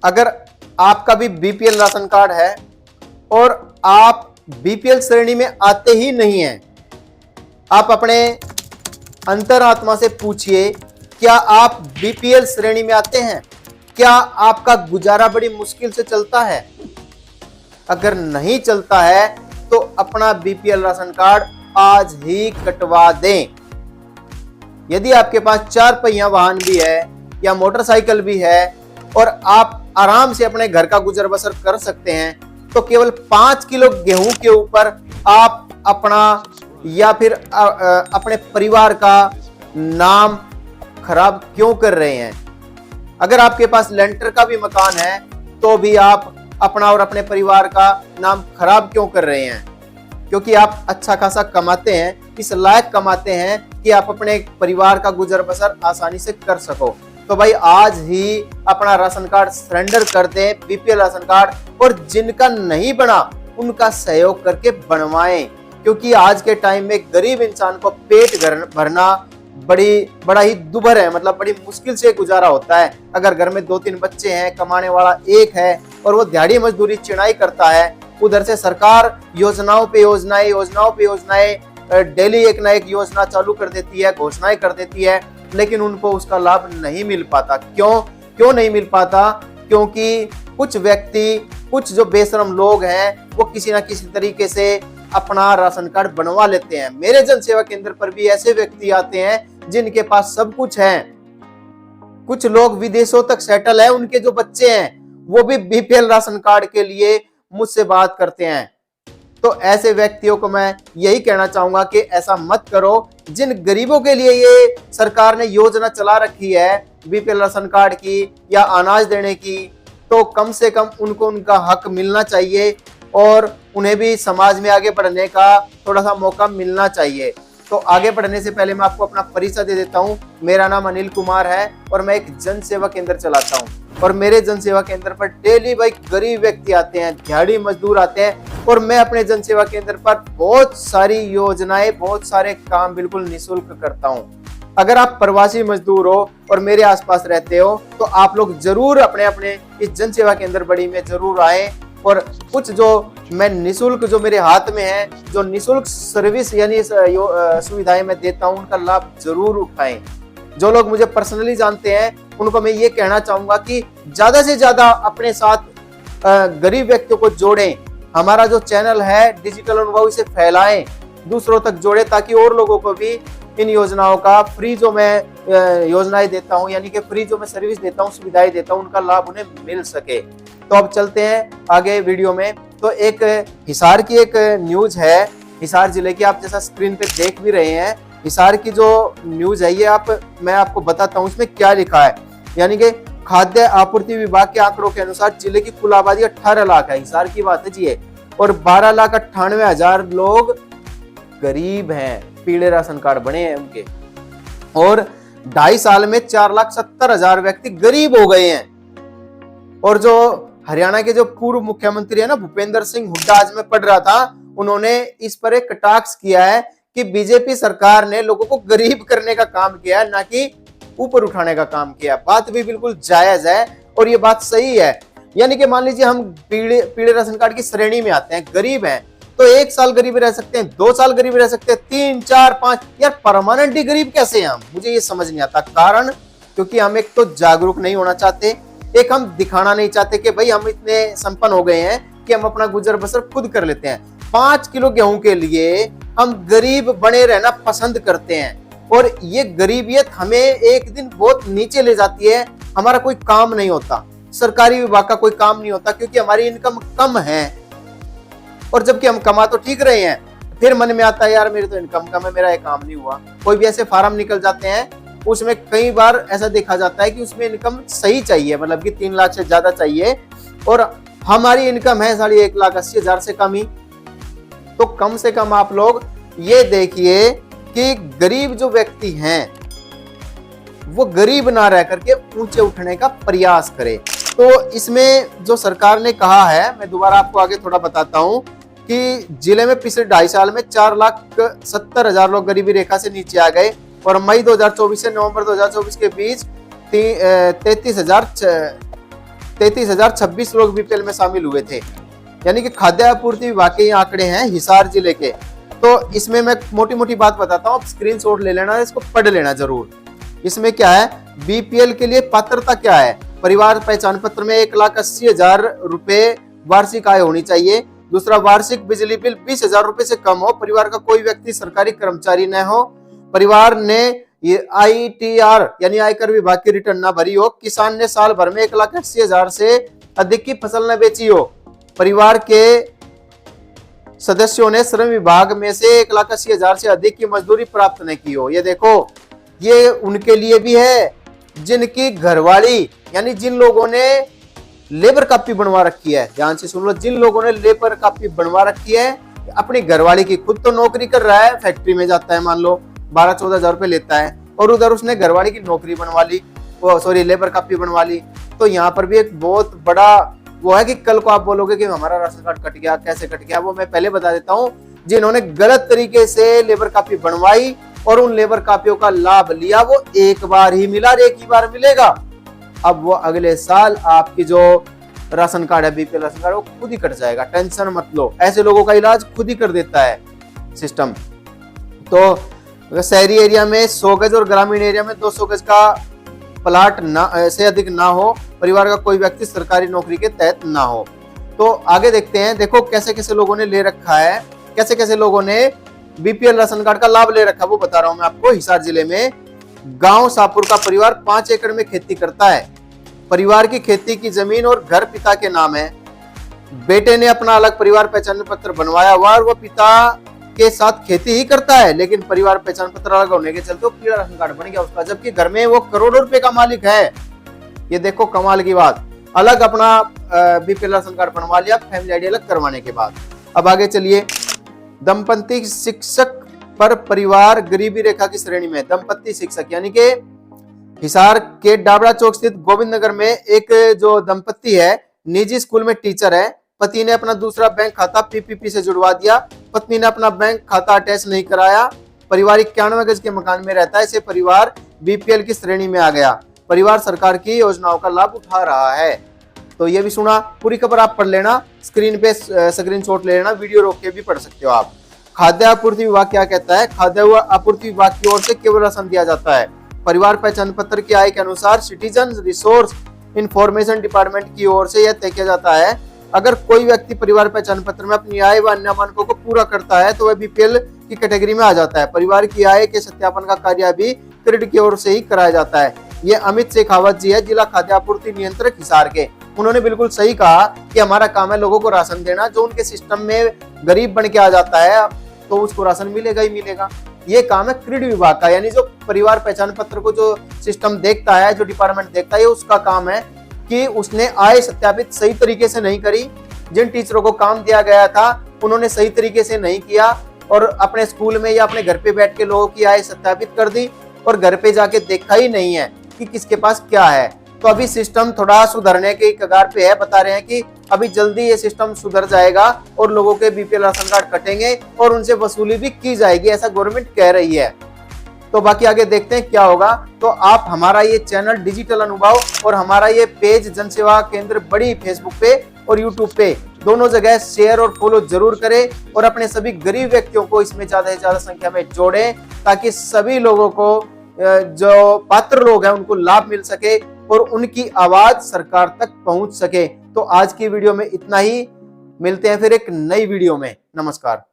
अगर आपका भी बीपीएल राशन कार्ड है और आप बीपीएल श्रेणी में आते ही नहीं हैं, आप अपने अंतरात्मा से पूछिए, क्या आप बीपीएल श्रेणी में आते हैं? क्या आपका गुजारा बड़ी मुश्किल से चलता है? अगर नहीं चलता है तो अपना बीपीएल राशन कार्ड आज ही कटवा दें। यदि आपके पास 4 पहिया वाहन भी है या मोटरसाइकिल भी है और आप आराम से अपने घर का गुजर बसर कर सकते हैं, तो केवल 5 किलो गेहूं के ऊपर आप अपना या फिर अपने परिवार का नाम खराब क्यों कर रहे हैं? अगर आपके पास लेंटर का भी मकान है तो भी आप अपना और अपने परिवार का नाम खराब क्यों कर रहे हैं? क्योंकि आप अच्छा खासा कमाते हैं, इस लायक कमाते हैं कि आप अपने परिवार का गुजर बसर आसानी से कर सको। तो भाई आज ही अपना राशन कार्ड सरेंडर कर दें, बीपीएल राशन कार्ड, और जिनका नहीं बना उनका सहयोग करके बनवाएं। क्योंकि आज के टाइम में गरीब इंसान को पेट भरना बड़ा ही दुभर है, मतलब बड़ी मुश्किल से गुजारा होता है। अगर घर में 2-3 बच्चे हैं, कमाने वाला एक है और वो दिहाड़ी मजदूरी चिनाई करता है, उधर से सरकार योजनाओं पे योजनाएं डेली एक ना एक योजना चालू कर देती है, घोषणाएं कर देती है, लेकिन उनको उसका लाभ नहीं मिल पाता। क्यों नहीं मिल पाता? क्योंकि कुछ व्यक्ति, कुछ जो बेशरम लोग हैं, वो किसी ना किसी तरीके से अपना राशन कार्ड बनवा लेते हैं। मेरे जन सेवा केंद्र पर भी ऐसे व्यक्ति आते हैं जिनके पास सब कुछ है। कुछ लोग विदेशों तक सेटल है, उनके जो बच्चे हैं वो भी बीपीएल राशन कार्ड के लिए मुझसे बात करते हैं। तो ऐसे व्यक्तियों को मैं यही कहना चाहूंगा कि ऐसा मत करो। जिन गरीबों के लिए ये सरकार ने योजना चला रखी है बीपीएल राशन कार्ड की या अनाज देने की, तो कम से कम उनको उनका हक मिलना चाहिए और उन्हें भी समाज में आगे बढ़ने का थोड़ा सा मौका मिलना चाहिए। तो आगे बढ़ने से पहले मैं आपको अपना परिचय दे देता हूँ। मेरा नाम अनिल कुमार है और मैं एक जन सेवा केंद्र चलाता हूँ। और मेरे जन सेवा केंद्र पर डेली भाई गरीब व्यक्ति आते हैं, दिहाड़ी मजदूर आते हैं, और मैं अपने जन सेवा केंद्र पर बहुत सारी योजनाएं, बहुत सारे काम बिल्कुल निःशुल्क करता हूँ। अगर आप प्रवासी मजदूर हो और मेरे आसपास रहते हो तो आप लोग जरूर अपने अपने इस जन सेवा केंद्र बड़ी में जरूर आए और कुछ जो मैं निःशुल्क, जो मेरे हाथ में है, जो निःशुल्क सर्विस यानी सुविधाएं मैं देता हूं, उनका लाभ जरूर उठाएं। जो लोग मुझे पर्सनली जानते हैं उनको मैं ये कहना चाहूंगा कि ज्यादा से ज्यादा अपने साथ गरीब व्यक्तियों को जोड़ें। हमारा जो चैनल है डिजिटल अनुभव, इसे फैलाएं, दूसरों तक जोड़े, ताकि और लोगों को भी इन योजनाओं का फ्री जो मैं योजनाएं देता हूं, यानी कि फ्री जो मैं सर्विस देता हूं, सुविधाएं देता हूं, उनका लाभ उन्हें मिल सके। तो अब चलते हैं आगे वीडियो में। तो एक हिसार की एक न्यूज है, हिसार जिले की, आप जैसा स्क्रीन पे देख भी रहे हैं। हिसार की जो न्यूज है ये मैं आपको बताता हूँ इसमें क्या लिखा है। यानी कि खाद्य आपूर्ति विभाग के आंकड़ों के अनुसार जिले की कुल आबादी 18 लाख है, हिसार की बात है जी ये, और 12,98,000 लोग गरीब हैं, पीले राशन कार्ड बने हैं उनके, और 2.5 साल में 4,70,000 व्यक्ति गरीब हो गए हैं। और जो हरियाणा के जो पूर्व मुख्यमंत्री है ना, भूपेंद्र सिंह हुड्डा, आज मैं पढ़ रहा था, उन्होंने इस पर एक कटाक्ष किया है कि बीजेपी सरकार ने लोगों को गरीब करने का काम किया है, ना कि ऊपर उठाने का काम किया। बात भी बिल्कुल जायज है और ये बात सही है। यानी कि मान लीजिए हम पीले राशन कार्ड की श्रेणी में आते हैं, गरीब हैं, तो 1 साल गरीब रह सकते हैं, 2 साल गरीब रह सकते हैं, 3, 4, 5, यार परमानेंटली गरीब कैसे हैं हम? मुझे ये समझ नहीं आता। कारण क्योंकि हम एक तो जागरूक नहीं होना चाहते, एक हम दिखाना नहीं चाहते कि भाई हम इतने संपन्न हो गए हैं कि हम अपना गुजर बसर खुद कर लेते हैं। 5 किलो गेहूं के लिए हम गरीब बने रहना पसंद करते हैं, और ये गरीबियत हमें एक दिन बहुत नीचे ले जाती है। हमारा कोई काम नहीं होता, सरकारी विभाग का कोई काम नहीं होता, क्योंकि हमारी इनकम कम है। और जबकि हम कमा तो ठीक रहे हैं, फिर मन में आता है यार मेरी तो इनकम कम है, मेरा ये काम नहीं हुआ। कोई भी ऐसे फार्म निकल जाते हैं, उसमें कई बार ऐसा देखा जाता है कि उसमें इनकम सही चाहिए, मतलब कि 3 लाख से ज्यादा चाहिए, और हमारी इनकम है 1,80,000 से कम ही। तो कम से कम आप लोग ये देखिए कि गरीब जो व्यक्ति हैं वो गरीब ना रह करके ऊंचे उठने का प्रयास करें। तो इसमें जो सरकार ने कहा है, मैं दोबारा आपको आगे थोड़ा बताता हूं कि जिले में पिछले 2.5 साल में 4,70,000 लोग गरीबी रेखा से नीचे आ गए, और मई 2024 से नवंबर 2024 के बीच 33,026 लोग बीपीएल में शामिल हुए थे। यानी कि खाद्य आपूर्ति विभाग के ये आंकड़े हैं हिसार जिले के। तो इसमें मैं मोटी मोटी बात बताता हूँ, स्क्रीनशॉट ले लेना, इसको पढ़ लेना जरूर। इसमें क्या है, बीपीएल के लिए पात्रता क्या है। परिवार पहचान पत्र में 1,80,000 रुपए वार्षिक आय होनी चाहिए। दूसरा, वार्षिक बिजली बिल 20,000 रुपए से कम हो। परिवार का कोई व्यक्ति सरकारी कर्मचारी न हो। परिवार ने ये ITR यानी आयकर विभाग की रिटर्न ना भरी हो। किसान ने साल भर में 1,80,000 से अधिक की फसल न बेची हो। परिवार के सदस्यों ने श्रम विभाग में से 1,80,000 से अधिक की मजदूरी प्राप्त न की हो। ये देखो, ये उनके लिए भी है जिनकी घरवाली यानी जिन लोगों ने लेबर कापी बनवा रखी है। ध्यान से सुन लो, जिन लोगों ने लेबर कापी बनवा रखी है, अपनी घरवाली की, खुद तो नौकरी कर रहा है, फैक्ट्री में जाता है, मान लो 12-14 रुपए लेता है, और उधर उसने घरवाली की नौकरी बनवा ली, लेबर कापी बनवा ली। तो यहाँ पर भी एक बहुत बड़ा वो है कि कल को आप बोलोगे कि हमारा राशन कार्ड कट गया, कैसे कट गया, वो मैं पहले बता देता हूँ। जिन्होंने गलत तरीके से लेबर कापी बनवाई और उन लेबर कापियों का लाभ लिया, वो एक बार ही मिला, एक ही बार मिलेगा। अब वो अगले साल आपकी जो राशन कार्ड है, बीपीएल राशन कार्ड, वो खुद ही कट जाएगा, टेंशन मत लो। ऐसे लोगों का इलाज खुद ही कर देता है सिस्टम। तो शहरी एरिया में 100 गज और ग्रामीण एरिया में 200 गज का प्लाट से अधिक ना हो। परिवार का कोई व्यक्ति सरकारी नौकरी के तहत ना हो। तो आगे देखते हैं, देखो कैसे कैसे लोगों ने ले रखा है, कैसे कैसे लोगों ने बीपीएल राशन कार्ड का लाभ ले रखा, वो बता रहा हूं मैं आपको। हिसार जिले में गांव शाहपुर का परिवार 5 एकड़ में खेती करता है। परिवार की खेती की जमीन और घर पिता के नाम है। बेटे ने अपना अलग परिवार पहचान पत्र बनवाया हुआ और वो पिता के साथ खेती ही करता है, लेकिन परिवार पहचान पत्र अलग होने के चलते पीला राशन कार्ड बन गया उसका, जबकि घर में वो करोड़ों रुपए का मालिक है। ये देखो कमाल की बात, अलग अपना बीपीएल राशन कार्ड बनवा लिया फैमिली आईडी अलग करवाने के बाद। अब आगे चलिए, दंपति शिक्षक पर परिवार गरीबी रेखा की श्रेणी में। दंपति शिक्षक यानी कि हिसार के डाबरा चौक स्थित गोविंद नगर में एक जो दंपति है, निजी स्कूल में टीचर है। पति ने अपना दूसरा बैंक खाता PPP से जुड़वा दिया। पत्नी ने अपना बैंक खाता अटैच नहीं कराया। परिवार 91 गज के मकान में रहता है। इसे परिवार बीपीएल की श्रेणी में आ गया। परिवार सरकार की योजनाओं का लाभ उठा रहा है। तो ये भी सुना, पूरी खबर आप पढ़ लेना, स्क्रीन पे स्क्रीनशॉट ले लेना, वीडियो रोक के भी पढ़ सकते हो आप। खाद्य आपूर्ति विभाग क्या कहता है, खाद्य आपूर्ति विभाग की ओर से केवल राशन दिया जाता है। परिवार पहचान पत्र की आय के अनुसार सिटीजन रिसोर्स इंफॉर्मेशन डिपार्टमेंट की ओर से यह तय किया जाता है। अगर कोई व्यक्ति परिवार पहचान पत्र में अपनी आय व अन्य मानकों को पूरा करता है तो वह बीपीएल की कैटेगरी में आ जाता है। परिवार की आय के सत्यापन का कार्य भी क्रेडिट की ओर से ही कराया जाता है। ये अमित शेखावत जी है, जिला खाद्य आपूर्ति नियंत्रक हिसार के। उन्होंने बिल्कुल सही कहा कि हमारा काम है लोगों को राशन देना। जो उनके सिस्टम में गरीब बन के आ जाता है तो उसको राशन मिलेगा ही मिलेगा। ये काम है क्रेडिट विभाग का, यानी जो परिवार पहचान पत्र को जो सिस्टम देखता है, जो डिपार्टमेंट देखता है, उसका काम है कि उसने आय सत्यापित सही तरीके से नहीं करी। जिन टीचरों को काम दिया गया था उन्होंने सही तरीके से नहीं किया और अपने स्कूल में या अपने घर पे बैठ के लोगों की आय सत्यापित कर दी और घर पे जाके देखा ही नहीं है कि किसके पास क्या है। तो अभी सिस्टम थोड़ा सुधरने के कगार पे है। बता रहे हैं कि अभी जल्दी ये सिस्टम सुधर जाएगा और लोगों के बीपीएल राशन कार्ड कटेंगे और उनसे वसूली भी की जाएगी, ऐसा गवर्नमेंट कह रही है। तो बाकी आगे देखते हैं क्या होगा। तो आप हमारा ये चैनल डिजिटल अनुभव और हमारा ये पेज जनसेवा केंद्र बड़ी फेसबुक पे और यूट्यूब पे दोनों जगह शेयर और फॉलो जरूर करें और अपने सभी गरीब व्यक्तियों को इसमें ज्यादा से ज्यादा संख्या में जोड़ें ताकि सभी लोगों को जो पात्र लोग हैं उनको लाभ मिल सके और उनकी आवाज सरकार तक पहुंच सके। तो आज की वीडियो में इतना ही, मिलते हैं फिर एक नई वीडियो में। नमस्कार।